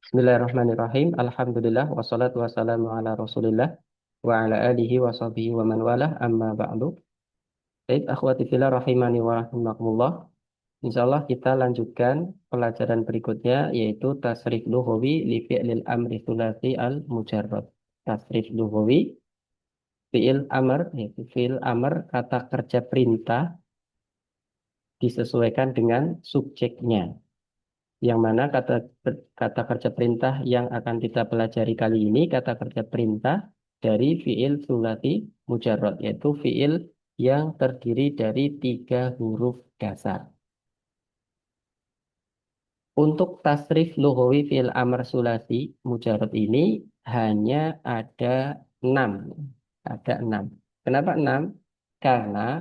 Bismillahirrahmanirrahim. Alhamdulillah wassalatu wassalamu ala Rasulillah wa ala alihi wa sahbihi wa man walah amma ba'du. Baik, akhwati fillah rahimani wa rahimakumullah. Insyaallah kita lanjutkan pelajaran berikutnya yaitu tasrif lughawi li fi'lil amri tsulasi al mujarrad. Tasrif lughawi fi'il amr yaitu fi'il amr kata kerja perintah disesuaikan dengan subjeknya. Yang mana kata kerja perintah yang akan kita pelajari kali ini kata kerja perintah dari fiil sulati mujarrad, yaitu fiil yang terdiri dari tiga huruf dasar. Untuk tasrif lughawi fiil amr sulasi mujarrad ini hanya ada 6. Ada 6. Kenapa 6? Karena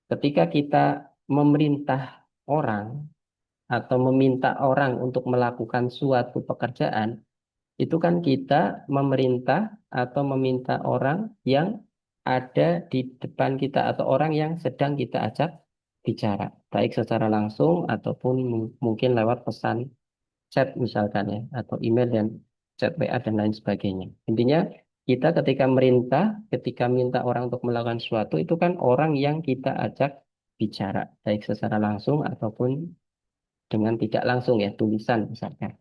ketika kita memerintah orang atau meminta orang untuk melakukan suatu pekerjaan, itu kan kita memerintah atau meminta orang yang ada di depan kita atau orang yang sedang kita ajak bicara, baik secara langsung ataupun mungkin lewat pesan chat misalkan ya, atau email dan chat WA dan lain sebagainya. Intinya kita ketika merintah, ketika minta orang untuk melakukan sesuatu, itu kan orang yang kita ajak bicara, baik secara langsung ataupun dengan tidak langsung ya, tulisan misalkan.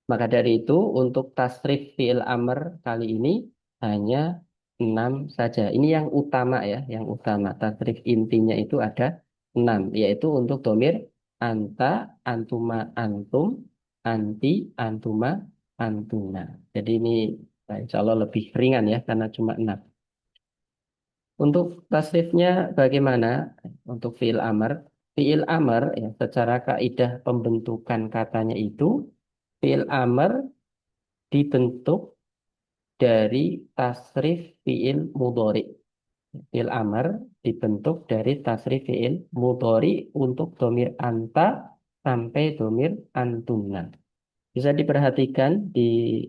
Maka dari itu untuk tasrif fi'il amr kali ini hanya 6 saja. Ini yang utama ya, yang utama. Tasrif intinya itu ada 6, yaitu untuk domir anta, antuma, antum, anti, antuma, antuna. Jadi ini insya Allah lebih ringan ya, karena cuma 6. Untuk tasrifnya bagaimana? Untuk fi'il amr. Fi'il amr ya, secara kaidah pembentukan katanya itu fi'il amr dibentuk dari tasrif fi'il mudhari. Fi'il amr dibentuk dari tasrif fi'il mudhari untuk domir anta sampai domir antuna. Bisa diperhatikan di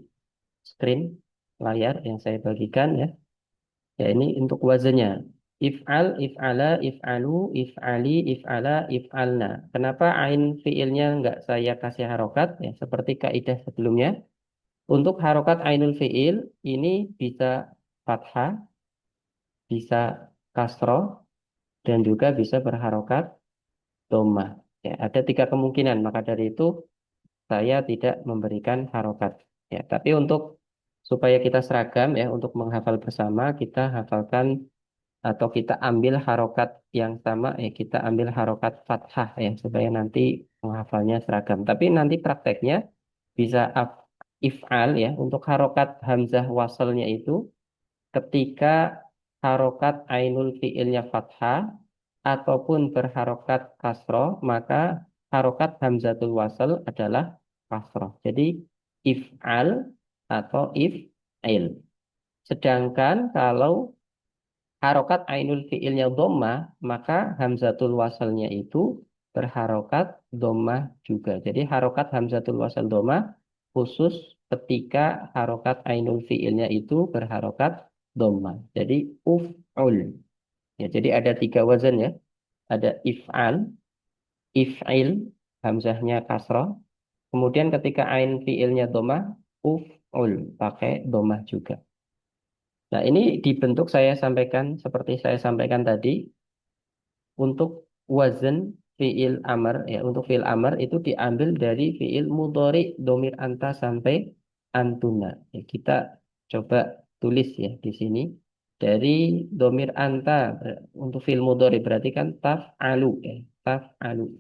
screen layar yang saya bagikan ya. Ya ini untuk wazannya. If'al, if'ala, if'alu, if'ali, if'ala, if'alna. Kenapa ain fi'ilnya nggak saya kasih harokat? Ya, seperti kaidah sebelumnya. Untuk harokat ainul fi'il ini bisa fathah, bisa kasroh, dan juga bisa berharokat dhammah. Ya, ada tiga kemungkinan, maka dari itu saya tidak memberikan harokat. Ya, tapi untuk supaya kita seragam ya, untuk menghafal bersama, kita hafalkan atau kita ambil harokat yang sama, ya kita ambil harokat fathah ya, supaya nanti menghafalnya seragam. Tapi nanti prakteknya bisa if'al ya, untuk harokat hamzah wasalnya itu ketika harokat ainul fiilnya fathah ataupun berharokat kasroh, maka harokat hamzatul wasal adalah kasroh. Jadi if'al atau if'il. Sedangkan kalau harokat ainul fiilnya dhammah, maka hamzatul wasalnya itu berharokat dhammah juga. Jadi harokat hamzatul wasal dhammah khusus ketika harokat ainul fiilnya itu berharokat dhammah. Jadi uf'ul. Ya, jadi ada tiga wazan ya. Ada if'al, if'il, hamzahnya kasroh. Kemudian ketika ain fiilnya dhammah, uf'ul, pakai dhammah juga. Nah, ini dibentuk saya sampaikan seperti saya sampaikan tadi untuk wazan fiil amr ya, untuk fiil amr itu diambil dari fiil mudhari domir anta sampai antuna. Ya, kita coba tulis ya di sini dari domir anta untuk fiil mudhari berarti kan taf'alu ya, taf'alu.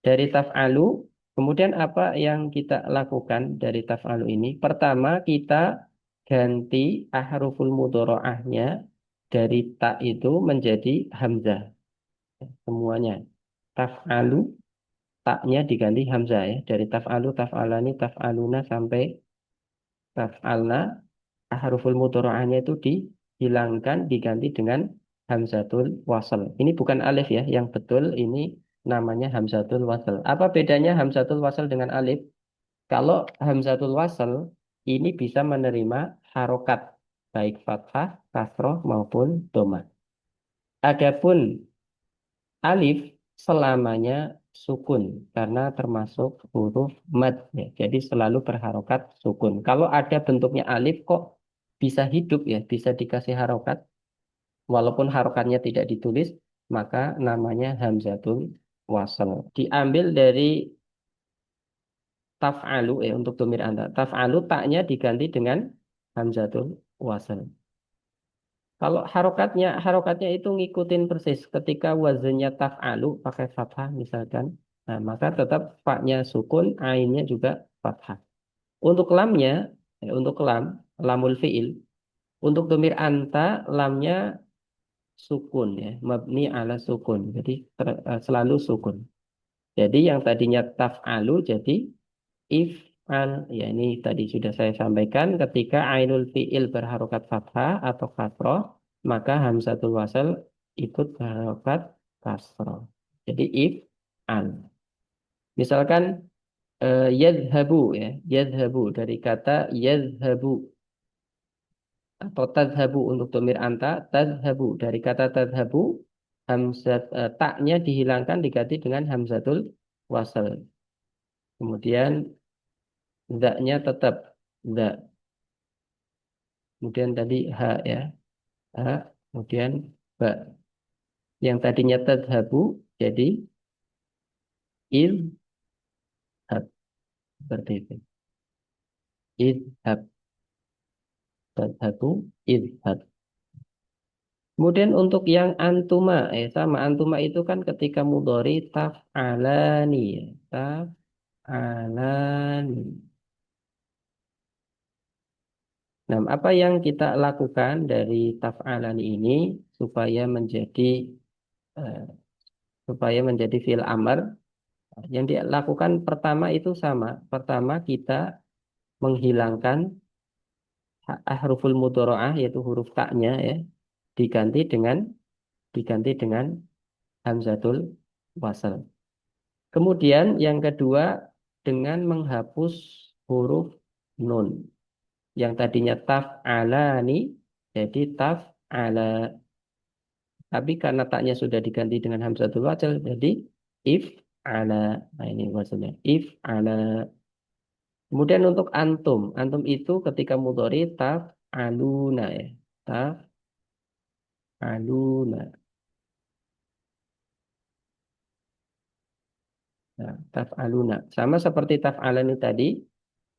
Dari taf'alu kemudian apa yang kita lakukan dari taf'alu ini? Pertama kita ganti ahruful mudhora'ahnya dari ta itu menjadi hamzah semuanya. Taf'alu, taknya diganti hamzah ya. Dari taf'alu, taf'alani, taf'aluna sampai taf'alna. Ahruful mudhora'ahnya itu dihilangkan, diganti dengan hamzatul wasal. Ini bukan alif ya, yang betul ini namanya hamzatul wasal. Apa bedanya hamzatul wasal dengan alif? Kalau hamzatul wasal ini bisa menerima harokat, baik fathah, kasroh maupun dhammah. Adapun alif selamanya sukun karena termasuk huruf mad ya. Jadi selalu berharokat sukun. Kalau ada bentuknya alif kok bisa hidup ya, bisa dikasih harokat walaupun harokatnya tidak ditulis, maka namanya hamzatul wasl. Diambil dari taf'alu ya untuk domir anta. Taf'alu taknya diganti dengan hamzatul wasl. Kalau harokatnya itu ngikutin persis. Ketika wazannya taf'alu pakai fathah misalkan, nah, maka tetap faknya sukun, ainnya juga fathah. Untuk lamnya, untuk lam, lamul fi'il, untuk domir anta, lamnya sukun ya, mabni ala sukun. Jadi selalu sukun. Jadi yang tadinya taf'alu jadi if'al. Ya ini tadi sudah saya sampaikan ketika ainul fi'il berharokat fathah atau kasroh, maka hamzatul wasal ikut berharokat kasroh. Jadi if'al. Misalkan yadhabu ya, yadhabu dari kata yadhabu atau tadhabu untuk domir anta, tadhabu dari kata tadhabu, taknya dihilangkan diganti dengan hamzatul wasal. Kemudian zaknya tetap za. Kemudian tadi ha ya, ha. Kemudian ba. Yang tadinya tadhabu jadi idhab seperti itu. Idhab, tadhabu, idhab. Kemudian untuk yang antuma, sama antuma itu kan ketika mudhari taf'alani, ya. Taf'alani. Nah, apa yang kita lakukan dari taf'alani ini supaya menjadi eh, fi'il amr? Yang dilakukan pertama itu sama. Pertama kita menghilangkan ahruful mudharaah yaitu huruf taknya ya, diganti dengan diganti dengan hamzatul wasal. Kemudian yang kedua dengan menghapus huruf nun. Yang tadinya taf'alani jadi taf'ala. Tapi karena taknya sudah diganti dengan hamzatul wasal jadi if'ala. Nah ini maksudnya if'ala. Kemudian untuk antum, antum itu ketika mudhari taf'aluna ya. Taf'aluna. Nah, taf'aluna. Sama seperti taf'alani tadi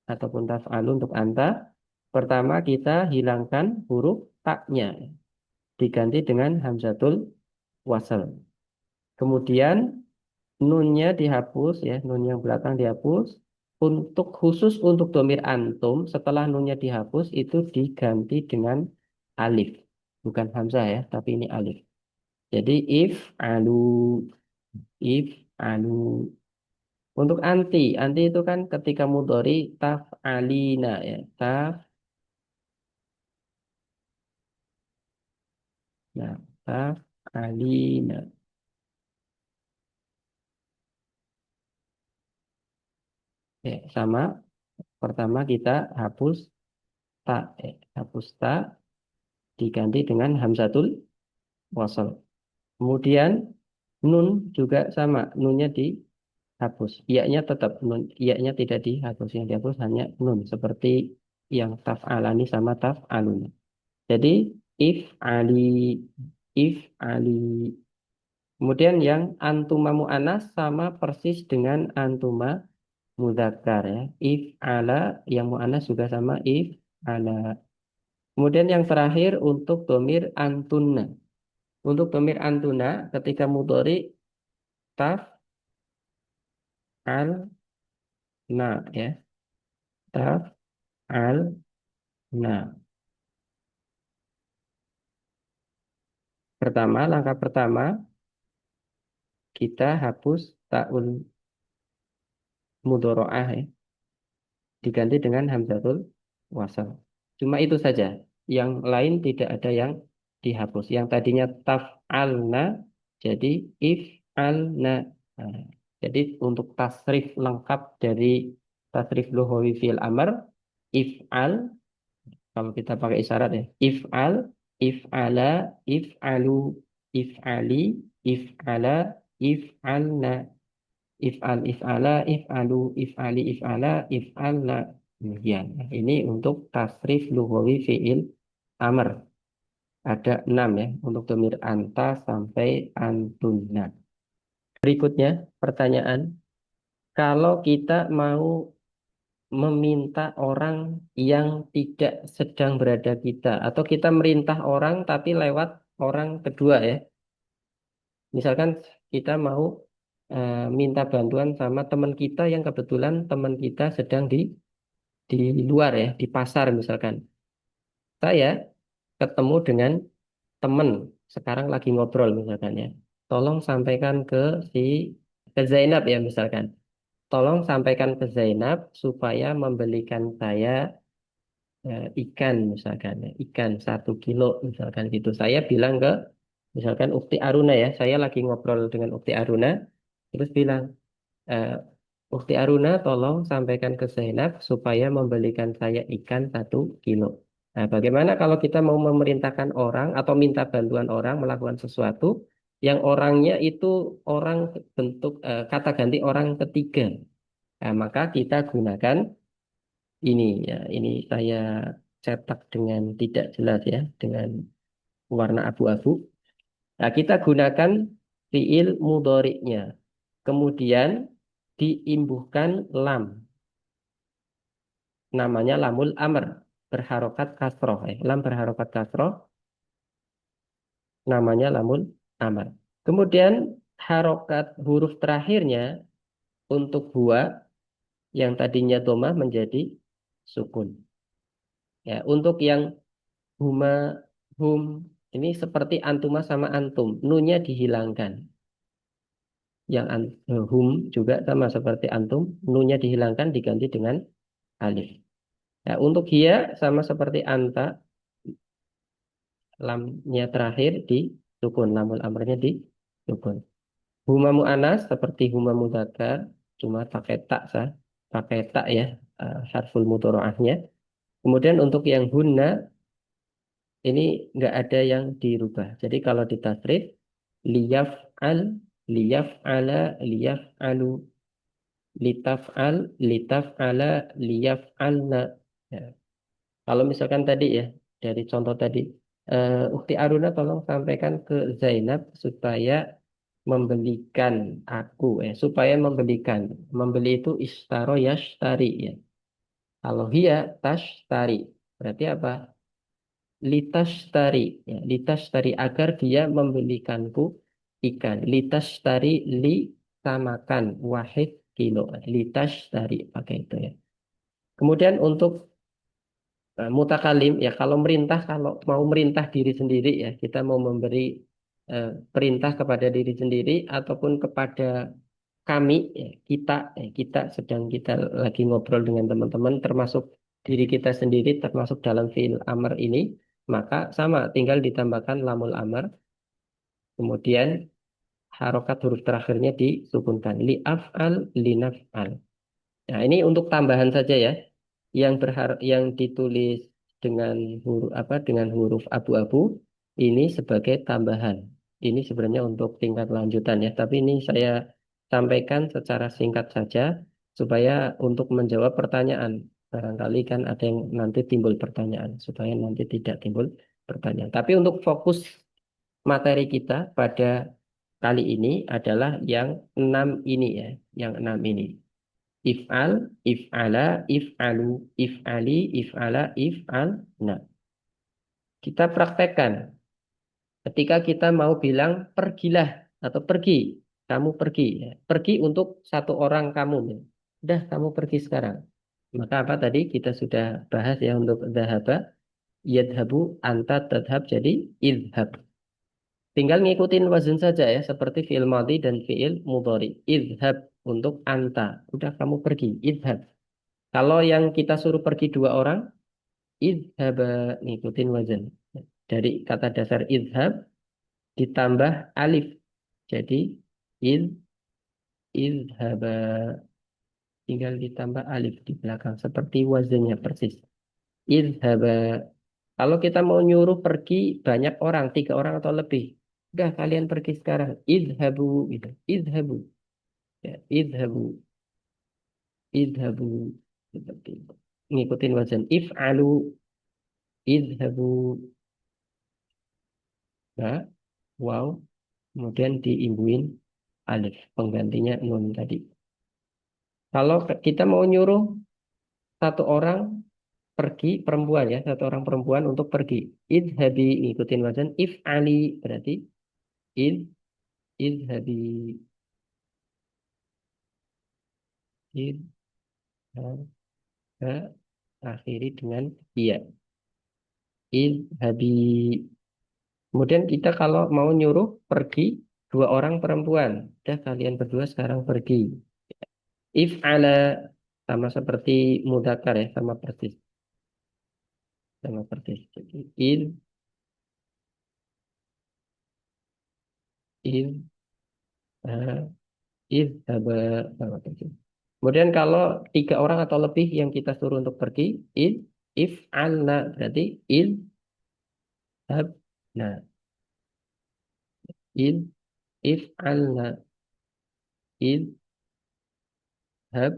ataupun taf'alu untuk anta. Pertama kita hilangkan huruf taknya diganti dengan hamzatul wasal. Kemudian nunnya dihapus ya, nun yang belakang dihapus. Untuk khusus untuk domir antum setelah nunnya dihapus itu diganti dengan alif. Bukan hamzah ya, tapi ini alif. Jadi alu, if alu. Untuk anti itu kan ketika mudhari taf'alina ya, nah, taf'alina. Ya, sama. Pertama kita hapus hapus ta diganti dengan hamzatul wasal. Kemudian nun juga sama, nunnya dihapus. Iya-nya tetap nun, iya-nya tidak dihapus. Yang dihapus hanya nun seperti yang taf'alani sama taf'alun. Jadi if ali, if ali. Kemudian yang antuma mu'anas sama persis dengan antuma mudzakkar ya. If ala yang mu'anas juga sama if ala. Kemudian yang terakhir untuk domir antuna. Untuk domir antuna ketika mudhari taf al na ya. Taf al na. Pertama, langkah pertama kita hapus taul mudharaah ya, diganti dengan hamzatul wasal. Cuma itu saja. Yang lain tidak ada yang dihapus. Yang tadinya taf'alna jadi if'alna. Nah, jadi untuk tasrif lengkap dari tasrif lughawi fi'il amr, if'al kalau kita pakai isyarat ya. If'al, if'ala, if'alu, if'ali, if'ala, if'alna. If'al, if'ala, if'alu, if'ali, if'ala, if'alna. Demikian. Nah, ini untuk tasrif lughawi fi'il amr. Ada 6 ya untuk domir anta sampai antunna. Berikutnya pertanyaan, kalau kita mau meminta orang yang tidak sedang berada kita, atau kita merintah orang tapi lewat orang kedua ya. Misalkan kita mau minta bantuan sama teman kita yang kebetulan teman kita sedang di luar ya, di pasar misalkan. Saya ketemu dengan teman sekarang lagi ngobrol misalkan ya. Tolong sampaikan si ke Zainab ya misalkan. Tolong sampaikan ke Zainab supaya membelikan saya ikan misalkan ya. Ikan 1 kilo misalkan gitu. Saya bilang ke misalkan Ukti Aruna ya. Saya lagi ngobrol dengan Ukti Aruna. Terus bilang, eh, Ukti Aruna tolong sampaikan ke Zainab supaya membelikan saya ikan 1 kilo. Nah, bagaimana kalau kita mau memerintahkan orang atau minta bantuan orang melakukan sesuatu yang orangnya itu orang bentuk kata ganti orang ketiga. Nah, maka kita gunakan ini ya. Ini saya cetak dengan tidak jelas ya, dengan warna abu-abu. Nah, kita gunakan fiil mudhari'nya. Kemudian diimbuhkan lam. Namanya lamul amr. Berharokat kasroh. Lam berharokat kasroh. Namanya lamul amr. Kemudian harokat huruf terakhirnya untuk huwa yang tadinya domah menjadi sukun. Ya, untuk yang huma, hum, ini seperti antuma sama antum. Nunya dihilangkan. Yang hum juga sama seperti antum. Nunya dihilangkan diganti dengan alif. Ya, untuk hia sama seperti anta, lamnya terakhir di sukun, lamul amrnya di sukun. Huma mu'anas seperti huma mudzakkar, cuma pakai tak sah, pakai tak ya, harful mudharaahnya. Kemudian untuk yang hunna ini nggak ada yang dirubah. Jadi kalau ditasrif liyaf'al, liyaf'ala, liyaf'alu, litaf'al, litaf'ala, liyaf'alna. Ya. Kalau misalkan tadi ya, dari contoh tadi, Ukti Aruna tolong sampaikan ke Zainab supaya membelikan aku, supaya membelikan. Membeli itu istaro yashtari ya. Kalau hiya tashtari, berarti apa? Litashtari, ya. Litashtari agar dia membelikanku ikan. Litashtari li samakan wahid kilo. Litashtari pakai itu ya. Kemudian untuk mutakalim ya kalau merintah kalau mau merintah diri sendiri ya kita mau memberi perintah kepada diri sendiri ataupun kepada kami ya, kita sedang kita lagi ngobrol dengan teman-teman termasuk diri kita sendiri termasuk dalam fiil amr ini maka sama tinggal ditambahkan lamul amr kemudian harokat huruf terakhirnya disukunkan li af'al li naf'al. Nah, ini untuk tambahan saja ya. Yang ditulis dengan huruf apa dengan huruf abu-abu ini sebagai tambahan. Ini sebenarnya untuk tingkat lanjutan ya, tapi ini saya sampaikan secara singkat saja supaya untuk menjawab pertanyaan. Barangkali kan ada yang nanti timbul pertanyaan supaya nanti tidak timbul pertanyaan. Tapi untuk fokus materi kita pada kali ini adalah yang 6 ini ya, yang 6 ini. If'al, if'ala, if'alu, if'ali, if'ala, if'al. Nah, kita praktekkan. Ketika kita mau bilang pergilah atau pergi, kamu pergi. Ya. Pergi untuk satu orang kamu. Ya. Udah, kamu pergi sekarang. Maka apa tadi kita sudah bahas ya untuk dhahaba, yadhabu, anta, tadhab, jadi idhab. Tinggal ngikutin wazn saja ya, seperti fi'il madhi dan fi'il mudhari. Idhab untuk anta. Udah kamu pergi, idhab. Kalau yang kita suruh pergi 2 orang, idhaba ngikutin wazan. Dari kata dasar idhab ditambah alif. Jadi id idhaba tinggal ditambah alif di belakang seperti wazannya persis. Idhaba. Kalau kita mau nyuruh pergi banyak orang, 3 orang atau lebih, udah kalian pergi sekarang. Idhabu gitu. Idhabu. Ya, idhabu, idhabu seperti itu. Ngikutin wazan if'alu, idhabu, ya, wow, kemudian diimbuin alif, penggantinya nun tadi. Kalau kita mau nyuruh satu orang pergi, perempuan ya, satu orang perempuan untuk pergi. Idhabi, ngikutin wazan if'ali, berarti id, idhabi, id, ha, akhiri dengan iya. Idhabi. Kemudian kita kalau mau nyuruh pergi dua orang perempuan, udah kalian berdua sekarang pergi. If ala sama seperti mudzakkar ya, sama persis, sama persis. Jadi in, ah, haba, sama persis. Kemudian kalau tiga orang atau lebih yang kita suruh untuk pergi, if alna berarti hab, nah if alna, hab,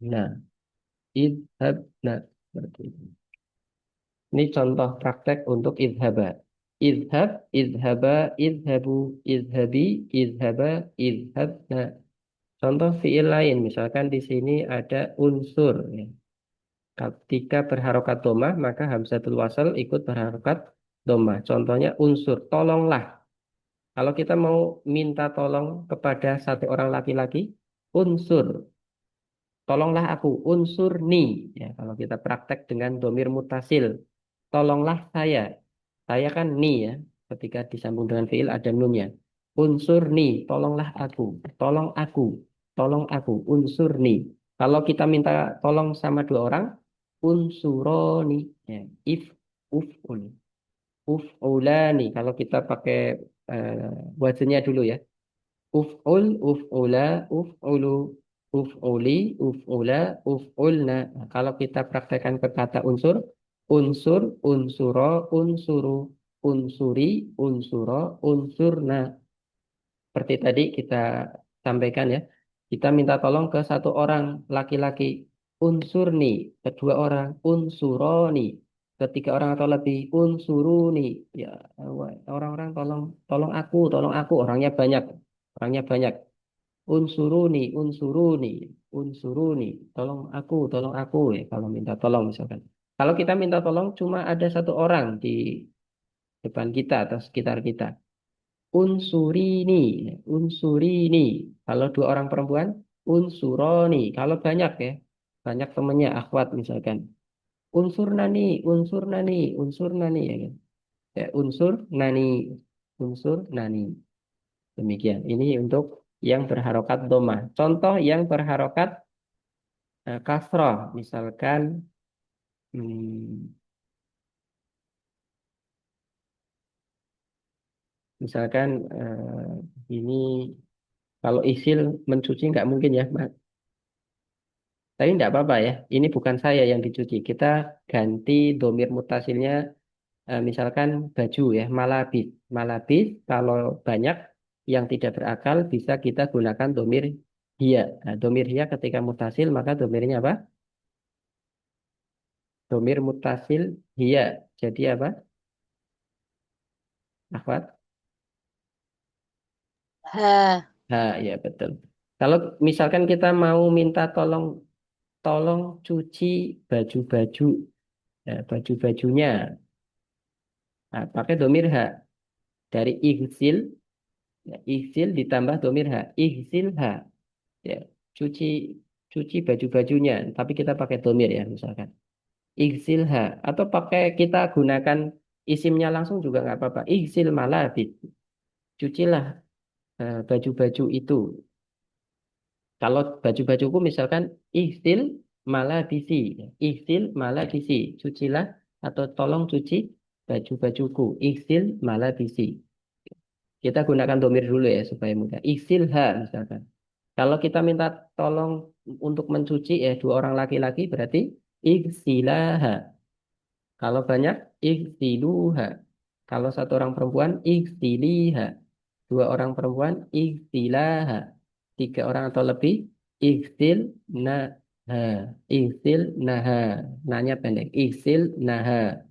nah hab, nah seperti itu. Ini contoh praktek untuk idhaba. Idhab, idhaba, idhabu, idhabi, idhaba, idhabna. Contoh fiil lain, misalkan di sini ada unsur. Ya. Ketika berharokat domah, maka hamzatul wasal ikut berharokat domah. Contohnya unsur, tolonglah. Kalau kita mau minta tolong kepada satu orang laki-laki, unsur, tolonglah aku, unsur ni. Ya, kalau kita praktek dengan domir mutasil, tolonglah saya. Saya kan ni ya. Ketika disambung dengan fiil ada nunnya. Unsur ni, tolonglah aku. Tolong aku. Tolong aku. Unsur ni. Kalau kita minta tolong sama dua orang, unsuroni. Ya. If, uf'ul. Uf'ulani. Kalau kita pakai wajahnya dulu ya. Uf'ul, uf'ula, uf'ulu, uf'uli, uf'ula, uf'ulna. Nah, kalau kita praktekkan ke kata unsur, unsur, unsuro, unsuru, unsuri, unsuro, unsurna. Seperti tadi kita sampaikan ya, kita minta tolong ke satu orang laki-laki, unsurni, kedua orang, unsuroni, ketiga orang atau lebih, unsuruni. Ya, orang-orang tolong, tolong aku, orangnya banyak. Unsuruni, unsuruni, unsuruni, tolong aku ya, kalau minta tolong misalkan. Kalau kita minta tolong cuma ada satu orang di depan kita atau sekitar kita. Unsurini, unsurini. Kalau dua orang perempuan, unsuroni. Kalau banyak ya, banyak temannya, akhwat misalkan. Unsur nani, unsur nani, unsur nani. Ya, kan? Ya, unsur nani, unsur nani. Demikian. Ini untuk yang berharokat domah. Contoh yang berharokat kasroh. Misalkan, hmm, misalkan ini kalau isil mencuci nggak mungkin ya, Mas. Tapi tidak apa-apa ya. Ini bukan saya yang dicuci. Kita ganti domir mutasilnya, misalkan baju ya, malabis. Malabis kalau banyak yang tidak berakal bisa kita gunakan domir hia. Nah, domir hia ketika mutasil maka domirnya apa? Domir mutasil hia. Jadi apa? Akhwat? Ha. Nah, ya betul. Kalau misalkan kita mau minta tolong tolong cuci baju-baju, ya, baju-bajunya. Nah, pakai domir ha. Dari igsil, ya, igsil ditambah domir ha. Igsil ha. Ya, cuci cuci baju-bajunya. Tapi kita pakai domir ya misalkan. Igsil ha. Atau pakai kita gunakan isimnya langsung juga nggak apa-apa. Igsil malabis. Cucilah baju-baju itu. Kalau baju-bajuku misalkan ihsil maladisi, ihsil maladisi, cucilah atau tolong cuci baju-bajuku, ihsil maladisi. Kita gunakan domir dulu ya supaya mudah. Ihsilha misalkan. Kalau kita minta tolong untuk mencuci ya dua orang laki-laki berarti ihsilaha. Kalau banyak ihsiluha. Kalau satu orang perempuan ihsiliha. Dua orang perempuan ihsilaha. tiga orang atau lebih, iksil naha, iksil naha, nanya pendek, iksil naha.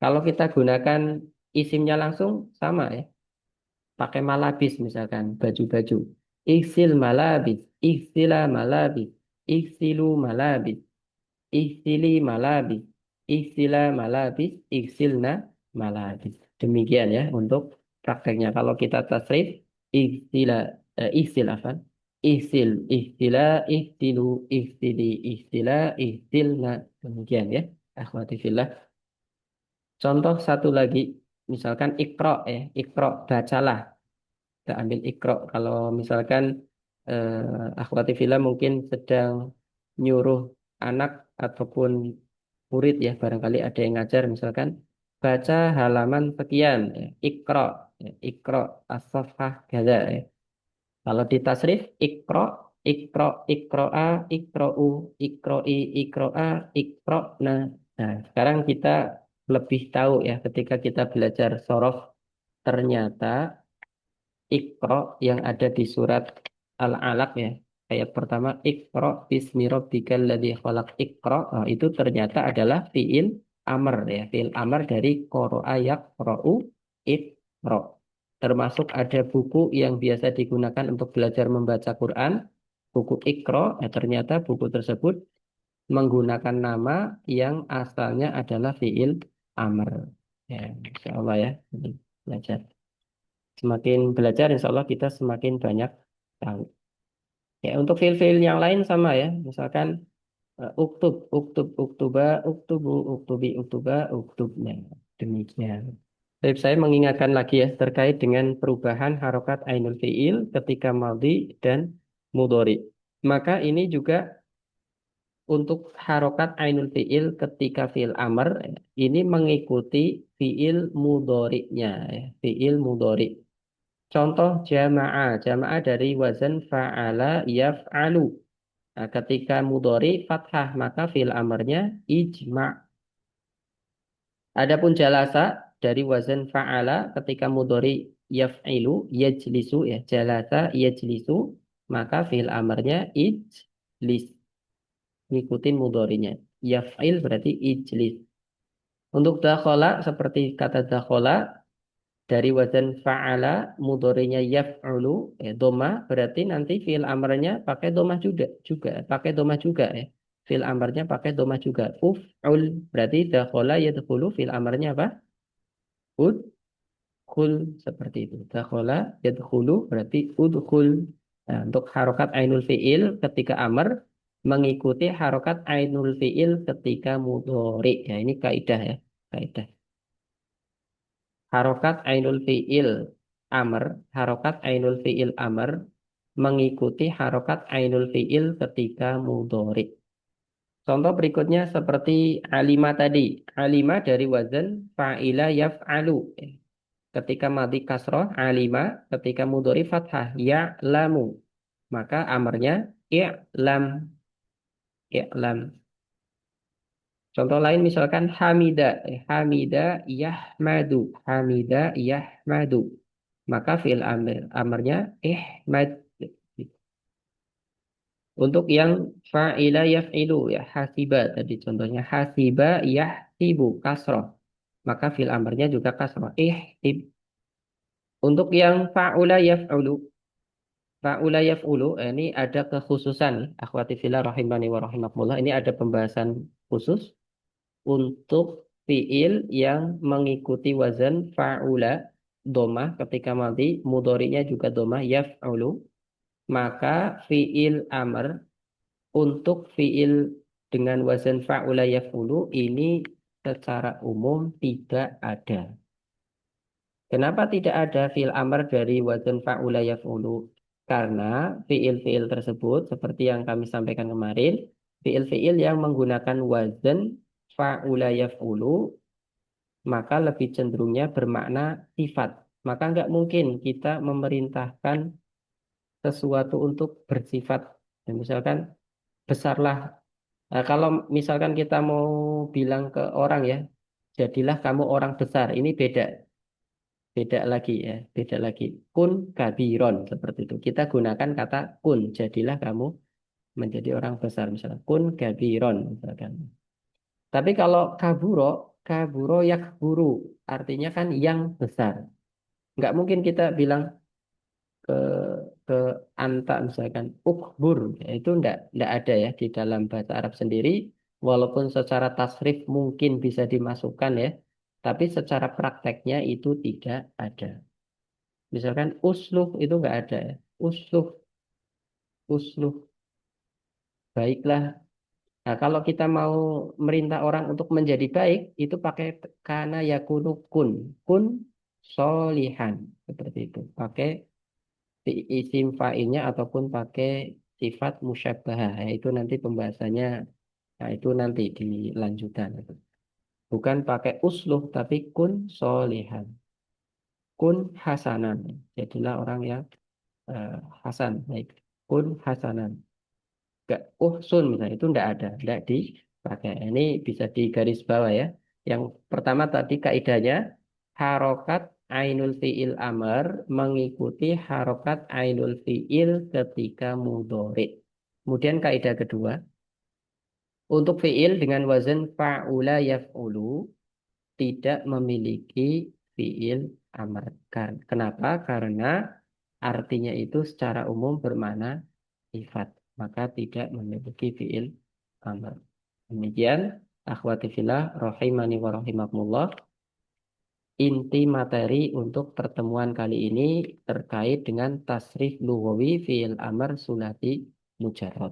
Kalau kita gunakan isimnya langsung sama ya, pakai malabis misalkan baju-baju. Iksil malabis, iksila malabis, iksilu malabis, iksili malabis, iksila malabis, iksilna malabis. Demikian ya untuk prakteknya. Kalau kita tasrif, iksila, iksil apa? Iksil, ikstila, ikstilu, ikstili, ikstila, iksilna. Demikian ya. Akhwati fillah. Contoh satu lagi, misalkan ikro ya, ikro bacalah. Kita ambil ikro. Kalau misalkan akhwati fillah mungkin sedang nyuruh anak ataupun murid ya, barangkali ada yang ngajar misalkan baca halaman sekian, ya, ikro, ya, ikro as-safhah gaza ya. Kalau di tasrif ikro, ikro, ikroa, ikrou, ikroi, ikroa, ikrona. Nah, sekarang kita lebih tahu ya ketika kita belajar sorof, ternyata Iqra yang ada di surat Al-Alaq ya. Ayat pertama Iqra bismi rabbikal ladzi khalaq. Iqra, itu ternyata adalah fiil amr ya, fiil amr dari qara'a yaqra'u Iqra. Termasuk ada buku yang biasa digunakan untuk belajar membaca Quran, buku Iqra, ternyata buku tersebut menggunakan nama yang asalnya adalah fiil amr. Ya, insyaallah ya. Jadi, belajar. Semakin belajar, insya Allah kita semakin banyak tahu. Ya, untuk fil-fil yang lain sama ya. Misalkan uktub, uktub, uktuba, uktubu, uktubi, uktuba, uktubna. Demikian. Tapi saya mengingatkan lagi ya terkait dengan perubahan harokat ainul fiil ketika maldi dan mudhari. Maka ini juga untuk harokat ainul fiil ketika fiil amr ini mengikuti fiil mudhari'nya ya, fiil mudhari'. Contoh jamaah, jamaah dari wazan fa'ala yaf'alu. Nah, ketika mudhari fathah maka fi'il amarnya ijma'. Adapun jalasa dari wazan fa'ala ketika mudhari yaf'ilu yajlisu ya jalasa yajlisu maka fi'il amarnya ijlis. Ngikutin mudharinya. Yaf'il berarti ijlis. Untuk dakhala seperti kata dakhala dari wazan fa'ala mudhari'nya yaf'ulu doma berarti nanti fi'il amarnya pakai doma juga pakai doma juga ya. Fi'il amarnya pakai doma juga. Uf'ul berarti dakhala yadkhulu fi'il amarnya apa? Udkhul seperti itu. Dakhala yadkhulu berarti udkhul. Nah, untuk harokat ainul fi'il ketika amar mengikuti harokat ainul fi'il ketika mudhari. Ya, ini kaidah ya. Kaidah. Harokat ainul fi'il amr, harokat ainul fi'il amr mengikuti harokat ainul fi'il ketika mudhari. Contoh berikutnya seperti alima tadi. Alima dari wazan fa'ila yaf'alu. Ketika madhi kasroh alima, ketika mudhari fathah ya'lamu. Maka amarnya i'lam, i'lam. Contoh lain misalkan hamida, hamida yahmadu, hamida yahmadu. Maka fi'il amarnya ihmad. Untuk yang fa'ila yaf'ilu ya hasiba tadi contohnya hasiba yahsibu kasroh. Maka fi'il amarnya juga kasroh ihtib. Untuk yang fa'ula yaf'ulu, fa'ula yaf'ulu ini ada kekhususan akhwati fillah rahimani wa rahimakumullah. Ini ada pembahasan khusus untuk fiil yang mengikuti wazan fa'ula domah ketika mati mudhari'nya juga domah yaf'ulu maka fiil amr untuk fiil dengan wazan fa'ula yaf'ulu ini secara umum tidak ada. Kenapa tidak ada fiil amr dari wazan fa'ula yaf'ulu? Karena fiil-fiil tersebut seperti yang kami sampaikan kemarin fiil-fiil yang menggunakan wazan fa'ula yaf'ulu maka lebih cenderungnya bermakna sifat. Maka nggak mungkin kita memerintahkan sesuatu untuk bersifat. Dan misalkan besarlah. Nah, kalau misalkan kita mau bilang ke orang ya, jadilah kamu orang besar. Ini beda. Beda lagi ya, beda lagi. Kun kabiron seperti itu. Kita gunakan kata kun, jadilah kamu menjadi orang besar misalnya. Kun kabiron misalkan. Tapi kalau kaburo, kaburo yakburu, artinya kan yang besar. Nggak mungkin kita bilang ke ke anta misalkan ukbur, ya, itu nggak ada ya di dalam bahasa Arab sendiri. Walaupun secara tasrif mungkin bisa dimasukkan ya, tapi secara prakteknya itu tidak ada. Misalkan usluh itu nggak ada ya. Usluh, usluh, baiklah. Nah, kalau kita mau merintah orang untuk menjadi baik, itu pakai kana yakunu kun. Kun solihan. Seperti itu. Pakai isim fa'ilnya ataupun pakai sifat musyabbahah. Ya, itu nanti pembahasannya, nah itu nanti di lanjutan. Bukan pakai usluh, tapi kun solihan. Kun hasanan. Jadilah orang yang hasan. Baik. Kun hasanan. Gak uhsun misalnya itu enggak ada, enggak dipakai. Ini bisa di garis bawah ya. Yang pertama tadi kaidahnya harokat ainul fiil amr mengikuti harokat ainul fiil ketika mudhari. Kemudian kaidah kedua, untuk fiil dengan wazan fa'ula yaf'ulu tidak memiliki fiil amr. Kenapa? Karena artinya itu secara umum bermakna sifat, maka tidak memiliki fiil amr. Demikian akhwati fillah rahimani wa rahimakumullah, inti materi untuk pertemuan kali ini terkait dengan tasrif lughawi fiil amr sulasi mujarrad.